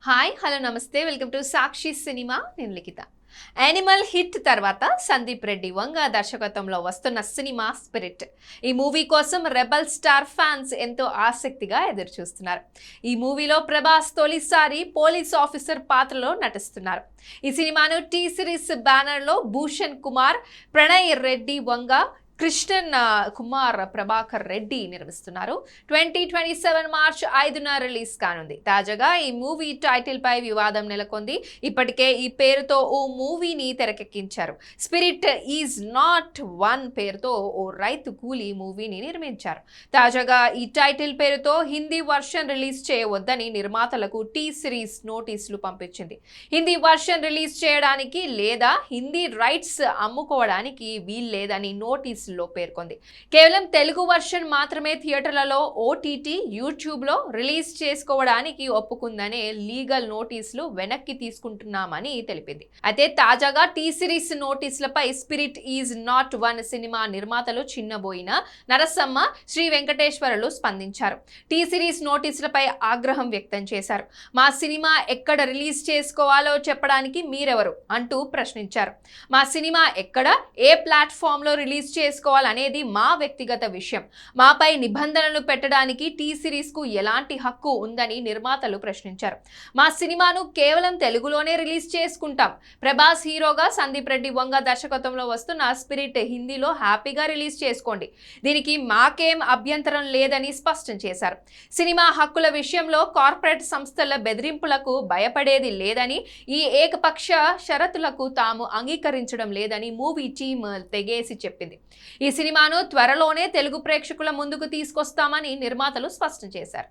Hi hello నమస్తే welcome to Sakshi cinema నేను లిఖిత. Animal hit తర్వాత సందీప్ రెడ్డి వంగ దర్శకత్వంలో వస్తున్న సినిమా స్పిరిట్. ఈ మూవీ కోసం రెబల్ స్టార్ ఫ్యాన్స్ ఎంతో ఆసక్తిగా ఎదురు చూస్తున్నారు. ఈ మూవీలో ప్రభాస్ తొలిసారి పోలీస్ ఆఫీసర్ పాత్రలో నటిస్తున్నారు. ఈ సినిమాను టీ సిరీస్ బ్యానర్లో భూషణ్ కుమార్, ప్రణయ్ రెడ్డి వంగ, కృష్ణన్ కుమార్ ప్రభాకర్ రెడ్డి నిర్మిస్తున్నారు. 2027 మార్చ్ 5న రిలీజ్ కానుంది. తాజాగా ఈ మూవీ టైటిల్ పై వివాదం నెలకొంది. ఇప్పటికే ఈ పేరుతో ఓ మూవీని తెరకెక్కించారు. స్పిరిట్ ఈజ్ నాట్ వన్ పేరుతో ఓ రైతు కూలీ మూవీని నిర్మించారు. తాజాగా ఈ టైటిల్ పేరుతో హిందీ వర్షన్ రిలీజ్ చేయవద్దని నిర్మాతలకు టీ సిరీస్ నోటీసులు పంపించింది. హిందీ వర్షన్ రిలీజ్ చేయడానికి లేదా హిందీ రైట్స్ అమ్ముకోవడానికి వీల్లేదని నోటీస్ లో పేర్కొంది. కేవలం తెలుగు వర్షన్ మాత్రమే థియేటర్లలో, ఓటీటీ, యూట్యూబ్ లో రిలీజ్ చేసుకోవడానికి ఒప్పుకుందనే లీగల్ నోటీసులు వెనక్కి తీసుకుంటున్నామని తెలిపింది. అయితే తాజాగా టీ సిరీస్ నోటీసులపై spirit is not one cinema నిర్మాతలు చిన్నబోయిన నరసమ్మ, శ్రీ వెంకటేశ్వరలు స్పందించారు. టీ సిరీస్ నోటీసులపై ఆగ్రహం వ్యక్తం చేశారు. మా సినిమా ఎక్కడ రిలీజ్ చేసుకోవాలో చెప్పడానికి మీరెవరు అంటూ ప్రశ్నించారు. మా సినిమా ఎక్కడ, ఏ ప్లాట్ఫామ్ లో రిలీజ్ చేసుకోవాలనేది మా వ్యక్తిగత విషయం. మాపై నిబంధనలు పెట్టడానికి టీ సిరీస్ కు ఎలాంటి హక్కు ఉందని నిర్మాతలు ప్రశ్నించారు. మా సినిమాను కేవలం తెలుగులోనే రిలీజ్ చేసుకుంటాం. ప్రభాస్ హీరోగా, సందీప్ రెడ్డి వంగ దర్శకత్వంలో వస్తున్న స్పిరిట్ హిందీలో హ్యాపీగా రిలీజ్ చేసుకోండి. దీనికి మాకేం అభ్యంతరం లేదని స్పష్టం చేశారు. సినిమా హక్కుల విషయంలో కార్పొరేట్ సంస్థల బెదిరింపులకు భయపడేది లేదని, ఈ ఏకపక్ష షరతులకు తాము అంగీకరించడం లేదని మూవీ టీమ్ తెగేసి చెప్పింది. ఈ సినిమాను త్వరలోనే తెలుగు ప్రేక్షకుల ముందుకు తీసుకొస్తామని నిర్మాతలు స్పష్టం చేశారు.